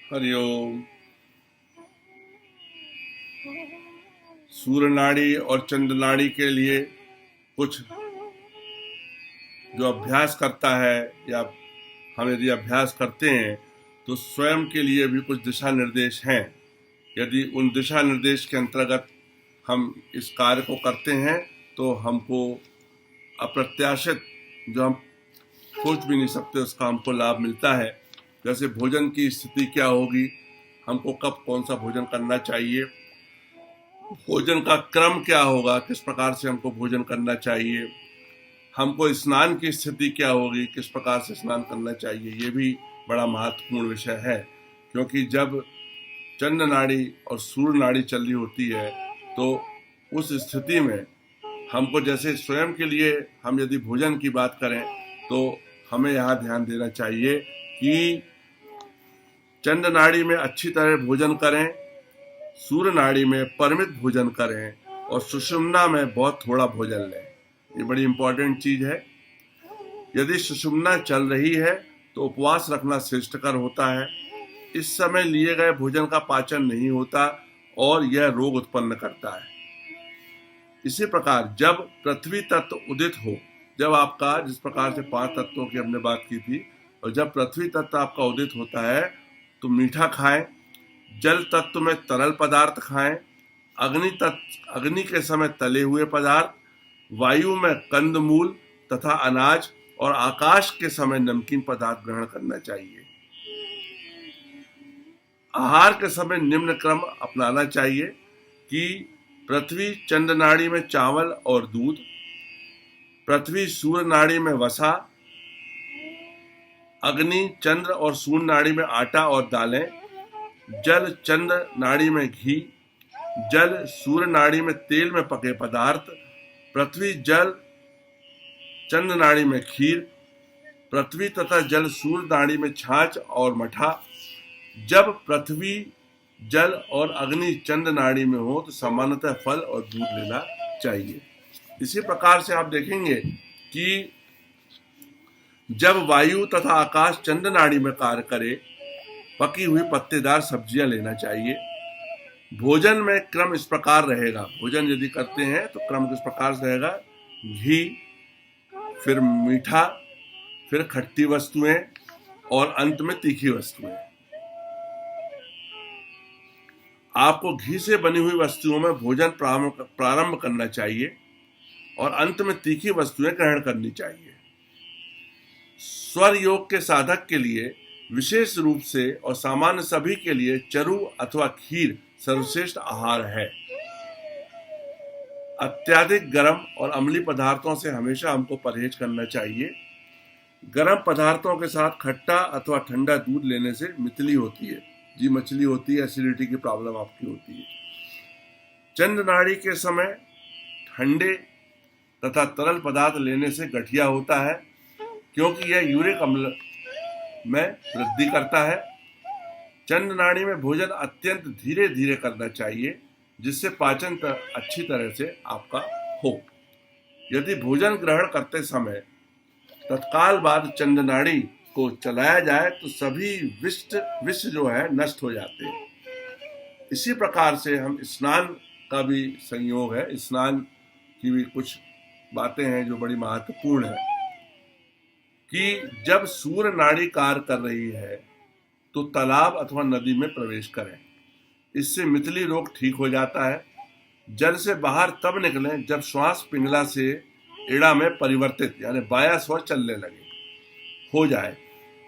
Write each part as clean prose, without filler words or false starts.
हरिओम। सूर्य नाड़ी और चंद्र नाड़ी के लिए कुछ जो अभ्यास करता है या हम यदि अभ्यास करते हैं तो स्वयं के लिए भी कुछ दिशा निर्देश हैं। यदि उन दिशा निर्देश के अंतर्गत हम इस कार्य को करते हैं तो हमको अप्रत्याशित, जो हम सोच भी नहीं सकते, उसका हमको लाभ मिलता है। जैसे भोजन की स्थिति क्या होगी, हमको कब कौन सा भोजन करना चाहिए, भोजन का क्रम क्या होगा, किस प्रकार से हमको भोजन करना चाहिए, हमको स्नान की स्थिति क्या होगी, किस प्रकार से स्नान करना चाहिए, ये भी बड़ा महत्वपूर्ण विषय है। क्योंकि जब चंद्र नाड़ी और सूर्य नाड़ी चल रही होती है तो उस स्थिति में हमको, जैसे स्वयं के लिए हम यदि भोजन की बात करें तो हमें यहाँ ध्यान देना चाहिए कि चंद्र नाड़ी में अच्छी तरह भोजन करें, सूर्य नाड़ी में परिमित भोजन करें और सुषुम्ना में बहुत थोड़ा भोजन लें। ये बड़ी इंपॉर्टेंट चीज है। यदि सुषुम्ना चल रही है तो उपवास रखना श्रेष्ठकर होता है। इस समय लिए गए भोजन का पाचन नहीं होता और यह रोग उत्पन्न करता है। इसी प्रकार जब पृथ्वी तत्व उदित हो, जब आपका, जिस प्रकार से 5 तत्वों की हमने बात की थी, और जब पृथ्वी तत्व आपका उदित होता है तो मीठा खाएं, जल तत्व में तरल पदार्थ खाएं, अग्नि के समय तले हुए पदार्थ, वायु में कंदमूल तथा अनाज और आकाश के समय नमकीन पदार्थ ग्रहण करना चाहिए। आहार के समय निम्न क्रम अपनाना चाहिए कि पृथ्वी चंद्र नाड़ी में चावल और दूध, पृथ्वी सूर्य नाड़ी में वसा, अग्नि चंद्र और सूर्य नाड़ी में आटा और दालें, जल चंद्र नाड़ी में घी, जल सूर्य नाड़ी में तेल में पके पदार्थ, पृथ्वी जल चंद्र नाड़ी में खीर, पृथ्वी तथा जल सूर्य नाड़ी में छाछ और मठा। जब पृथ्वी जल और अग्नि चंद्र नाड़ी में हो तो सामान्यतः फल और दूध लेना चाहिए। इसी प्रकार से आप देखेंगे कि जब वायु तथा आकाश चंद्र नाड़ी में कार्य करे, पकी हुई पत्तेदार सब्जियां लेना चाहिए। भोजन में क्रम इस प्रकार रहेगा, भोजन यदि करते हैं तो क्रम किस प्रकार से रहेगा, घी, फिर मीठा, फिर खट्टी वस्तुएं और अंत में तीखी वस्तुएं। आपको घी से बनी हुई वस्तुओं में भोजन प्रारंभ करना चाहिए और अंत में तीखी वस्तुएं ग्रहण करनी चाहिए। स्वर योग के साधक के लिए विशेष रूप से और सामान्य सभी के लिए चरु अथवा खीर सर्वश्रेष्ठ आहार है। अत्यधिक गर्म और अम्लीय पदार्थों से हमेशा हमको परहेज करना चाहिए। गर्म पदार्थों के साथ खट्टा अथवा ठंडा दूध लेने से मितली होती है, जी मछली होती है, एसिडिटी की प्रॉब्लम आपकी होती है। चंद्र नाड़ी के समय ठंडे तथा तरल पदार्थ लेने से गठिया होता है, क्योंकि यह यूरिक अम्ल में वृद्धि करता है। चंद्र नाड़ी में भोजन अत्यंत धीरे धीरे करना चाहिए, जिससे पाचन अच्छी तरह से आपका हो। यदि भोजन ग्रहण करते समय तत्काल बाद चंद्र नाड़ी को चलाया जाए तो सभी विष जो है नष्ट हो जाते हैं। इसी प्रकार से हम स्नान का भी संयोग है, स्नान की भी कुछ बातें हैं जो बड़ी महत्वपूर्ण है कि जब सूर्य नाड़ी कार्य कर रही है तो तालाब अथवा नदी में प्रवेश करें, इससे मितली रोग ठीक हो जाता है। जल से बाहर तब निकलें जब श्वास पिंगला से एड़ा में परिवर्तित, यानी बायां स्वर चलने लगे हो जाए।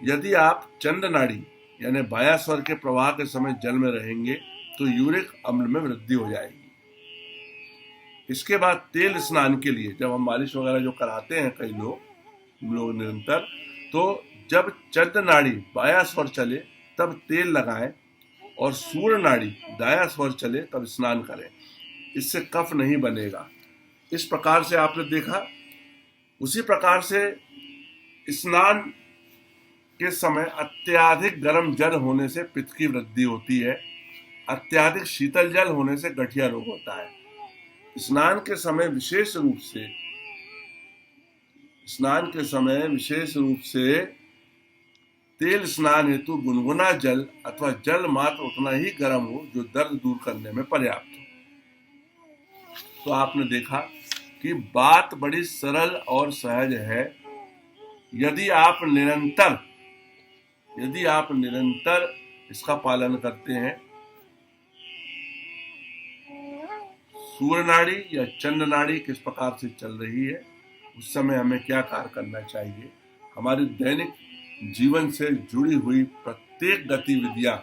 यदि आप चंद्र नाड़ी यानी बायां स्वर के प्रवाह के समय जल में रहेंगे तो यूरिक अम्ल में वृद्धि हो जाएगी। इसके बाद तेल स्नान के लिए जब हम मालिश वगैरह जो कराते हैं कई लोग निरंतर, तो जब चंद्र नाड़ी बायां स्वर चले तब तेल लगाएं और सूर्य नाड़ी दायां स्वर चले तब स्नान करें, इससे कफ नहीं बनेगा। इस प्रकार से आपने देखा। उसी प्रकार से स्नान के समय अत्यधिक गर्म जल होने से पित्त की वृद्धि होती है, अत्यधिक शीतल जल होने से गठिया रोग होता है। स्नान के समय विशेष रूप से तेल स्नान हेतु गुनगुना जल अथवा जल मात्र उतना ही गर्म हो जो दर्द दूर करने में पर्याप्त हो। तो आपने देखा कि बात बड़ी सरल और सहज है। यदि आप निरंतर इसका पालन करते हैं, सूर्य नाड़ी या चंद्र नाड़ी किस प्रकार से चल रही है, उस समय हमें क्या कार्य करना चाहिए, हमारी दैनिक जीवन से जुड़ी हुई प्रत्येक गतिविधियां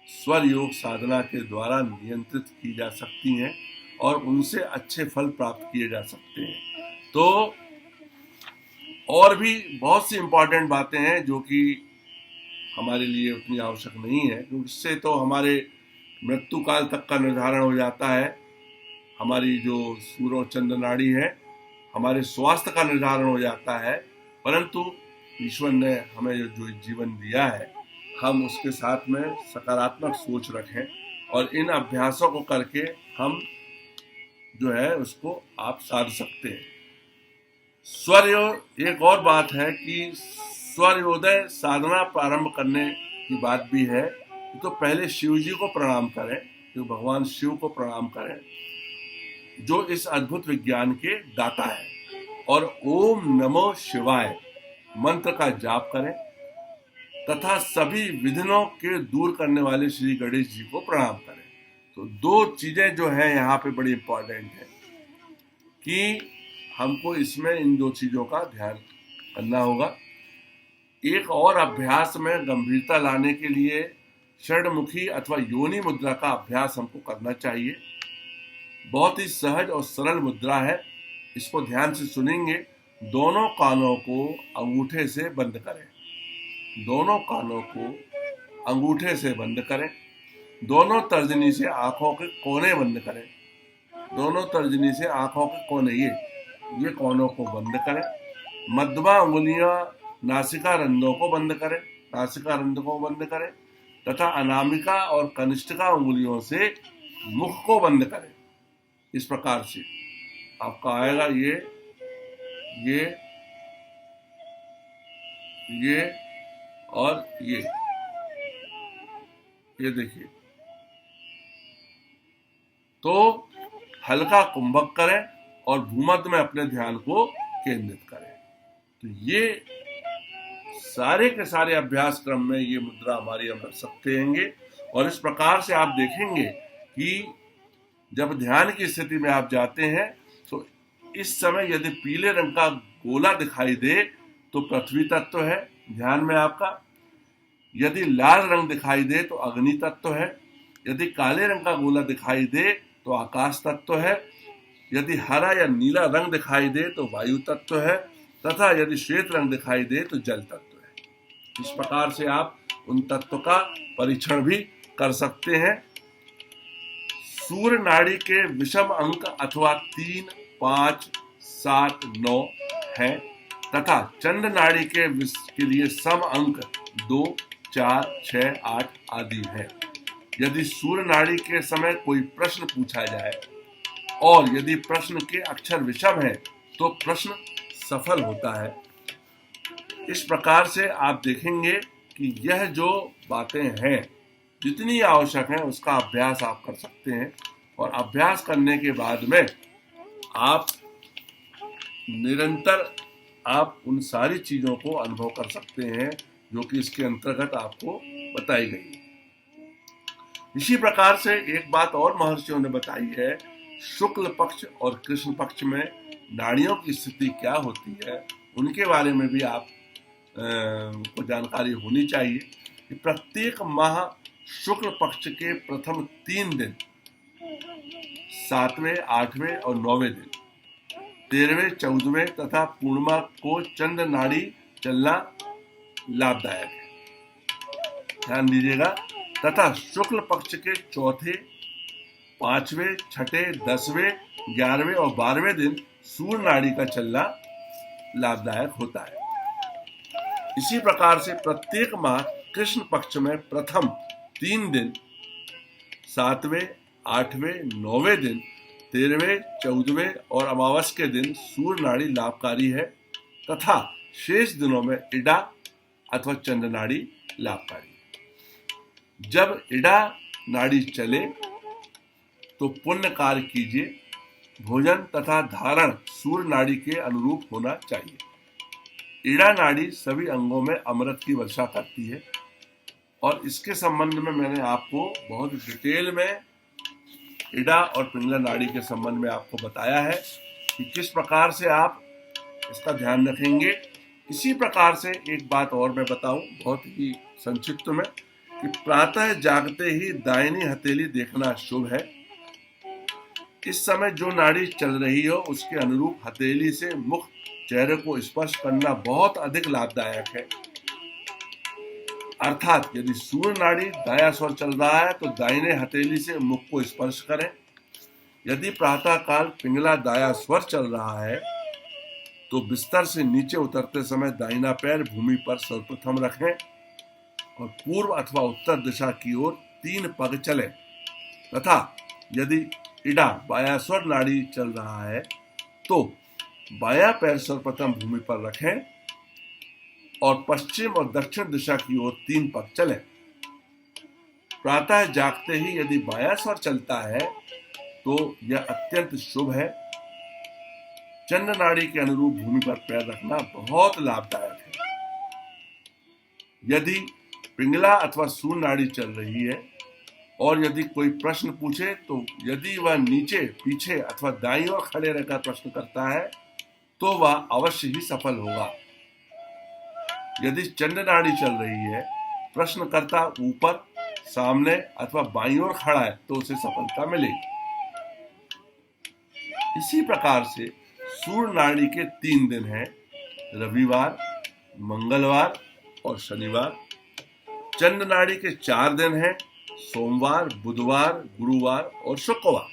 स्वर योग साधना के द्वारा नियंत्रित की जा सकती हैं और उनसे अच्छे फल प्राप्त किए जा सकते हैं। तो और भी बहुत सी इंपॉर्टेंट बातें हैं जो कि हमारे लिए उतनी आवश्यक नहीं है, क्योंकि इससे तो हमारे मृत्यु काल तक का निर्धारण हो जाता है। हमारी जो सूर्य और चंद्र नाड़ी है, हमारे स्वास्थ्य का निर्धारण हो जाता है। परंतु ईश्वर ने हमें जो जीवन दिया है, हम उसके साथ में सकारात्मक सोच रखें और इन अभ्यासों को करके हम जो है उसको आप साध सकते हैं। स्वर्योदय, एक और बात है कि स्वर्योदय साधना प्रारंभ करने की बात भी है। तो पहले शिव जी को प्रणाम करें, तो भगवान शिव को प्रणाम करें जो इस अद्भुत विज्ञान के दाता है, और ओम नमो शिवाय मंत्र का जाप करें तथा सभी विघ्नों के दूर करने वाले श्री गणेश जी को प्रणाम करें। तो दो चीजें जो है यहाँ पे बड़ी इंपॉर्टेंट है कि हमको इसमें इन दो चीजों का ध्यान करना होगा। एक और अभ्यास में गंभीरता लाने के लिए षड्मुखी अथवा योनि मुद्रा का अभ्यास हमको करना चाहिए। बहुत ही सहज और सरल मुद्रा है, इसको ध्यान से सुनेंगे। दोनों कानों को अंगूठे से बंद करें, दोनों कानों को अंगूठे से बंद करें, दोनों तर्जनी से आंखों के कोने बंद करें, दोनों तर्जनी से आंखों के कोने ये कोनों को बंद करें। मध्यमा उंगलियां नासिका रंध्रों को बंद करें, नासिका रंध्र को बंद करें तथा अनामिका और कनिष्ठिका उंगलियों से मुख को बंद करें। इस प्रकार से आपका आएगा ये और ये देखिए। तो हल्का कुंभक करें और भूमध्य में अपने ध्यान को केंद्रित करें। तो ये सारे के सारे अभ्यास क्रम में ये मुद्रा हमारी हम रख सकते हैं। और इस प्रकार से आप देखेंगे कि जब ध्यान की स्थिति में आप जाते हैं तो इस समय यदि पीले रंग का गोला दिखाई दे तो पृथ्वी तत्व है ध्यान में आपका, यदि लाल रंग दिखाई दे तो अग्नि तत्व है, यदि काले रंग का गोला दिखाई दे तो आकाश तत्व है, यदि हरा या नीला रंग दिखाई दे तो वायु तत्व है तथा यदि श्वेत रंग दिखाई दे तो जल तत्व है। इस प्रकार से आप उन तत्व का परीक्षण भी कर सकते हैं। सूर्य नाड़ी के विषम अंक अथवा 3, 5, 7, 9 है तथा चंद्र नाड़ी के लिए सम अंक 2, 4, 6, 8 आदि है। यदि सूर्य नाड़ी के समय कोई प्रश्न पूछा जाए और यदि प्रश्न के अक्षर विषम है तो प्रश्न सफल होता है। इस प्रकार से आप देखेंगे कि यह जो बातें हैं जितनी आवश्यक है उसका अभ्यास आप कर सकते हैं और अभ्यास करने के बाद में आप निरंतर आप उन सारी चीजों को अनुभव कर सकते हैं जो कि इसके अंतर्गत आपको बताई गई है। इसी प्रकार से एक बात और महर्षियों ने बताई है, शुक्ल पक्ष और कृष्ण पक्ष में नाड़ियों की स्थिति क्या होती है उनके बारे में भी आप को जानकारी होनी चाहिए कि प्रत्येक माह शुक्ल पक्ष के प्रथम 3 दिन 7वें, 8वें और 9वें दिन, 13वें, 14वें तथा पूर्णिमा को चंद्र नाड़ी चलना लाभदायक है, ध्यान दीजिएगा। तथा शुक्ल पक्ष के चौथे, 5वें, 6ठे, 10वें, 11वें और 12वें दिन सूर्य नाड़ी का चलना लाभदायक होता है। इसी प्रकार से प्रत्येक माह कृष्ण पक्ष में प्रथम 3 दिन 7वें, 8वें, 9वें दिन, 13वें, 14वें और अमावस के दिन सूर्य नाड़ी लाभकारी है तथा शेष दिनों में इडा, अथवा चंद्र नाड़ी लाभकारी है। जब इड़ा नाड़ी चले तो पुण्य कार्य कीजिए। भोजन तथा धारण सूर्य नाड़ी के अनुरूप होना चाहिए। इड़ा नाड़ी सभी अंगों में अमृत की वर्षा करती है और इसके संबंध में मैंने आपको बहुत डिटेल में इड़ा और पिंगला नाड़ी के संबंध में आपको बताया है कि किस प्रकार से आप इसका ध्यान रखेंगे। इसी प्रकार से एक बात और मैं बताऊं बहुत ही संक्षिप्त में कि प्रातः जागते ही दाहिनी हथेली देखना शुभ है। इस समय जो नाड़ी चल रही हो उसके अनुरूप हथेली से मुख चेहरे को स्पर्श करना बहुत अधिक लाभदायक है। अर्थात यदि सूर्य नाड़ी दाया स्वर चल रहा है तो दाहिने हथेली से मुख को स्पर्श करें। यदि प्रातः काल पिंगला दाया स्वर चल रहा है तो बिस्तर से नीचे उतरते समय दाहिना पैर भूमि पर सर्वप्रथम रखें और पूर्व अथवा उत्तर दिशा की ओर 3 पग चलें तथा यदि इड़ा बाया स्वर नाड़ी चल रहा है तो बाया पैर सर्वप्रथम भूमि पर रखें और पश्चिम और दक्षिण दिशा की ओर 3 पग चलें। प्रातः जागते ही यदि बाया स्वर चलता है तो यह अत्यंत शुभ है। चंद्र नाड़ी के अनुरूप भूमि पर पैर रखना बहुत लाभदायक है। यदि पिंगला अथवा सूर्य नाड़ी चल रही है और यदि कोई प्रश्न पूछे तो यदि वह नीचे पीछे अथवा दाईं ओर खड़े रहकर प्रश्न करता है तो वह अवश्य ही सफल होगा। यदि चंद्र नाड़ी चल रही है, प्रश्नकर्ता ऊपर सामने अथवा बाईं ओर खड़ा है तो उसे सफलता मिलेगी। इसी प्रकार से सूर्य नाड़ी के 3 दिन हैं, रविवार, मंगलवार और शनिवार। चंद्र नाड़ी के 4 दिन हैं, सोमवार, बुधवार, गुरुवार और शुक्रवार।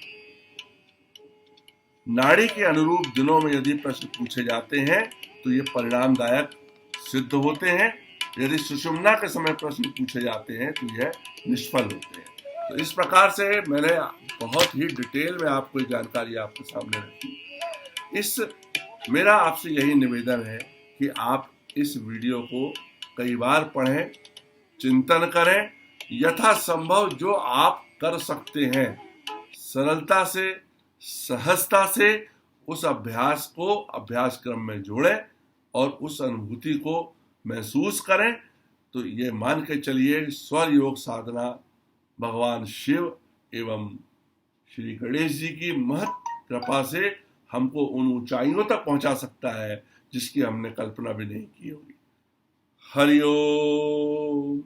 नाड़ी के अनुरूप दिनों में यदि प्रश्न पूछे जाते हैं तो ये परिणामदायक सिद्ध होते हैं। यदि सुषुम्ना के समय प्रश्न पूछे जाते हैं तो यह निष्फल होते हैं। तो इस प्रकार से मैंने बहुत ही डिटेल में आपको जानकारी आपके सामने रखी। मेरा आपसे यही निवेदन है कि आप इस वीडियो को कई बार पढ़ें, चिंतन करें, यथासंभव जो आप कर सकते हैं सरलता से, सहजता से उस अभ्यास को अभ्यास क्रम में जोड़ें और उस अनुभूति को महसूस करें। तो ये मान के चलिए स्वर योग साधना भगवान शिव एवं श्री गणेश जी की महत कृपा से हमको उन ऊंचाइयों तक पहुंचा सकता है जिसकी हमने कल्पना भी नहीं की होगी। हरि ओम।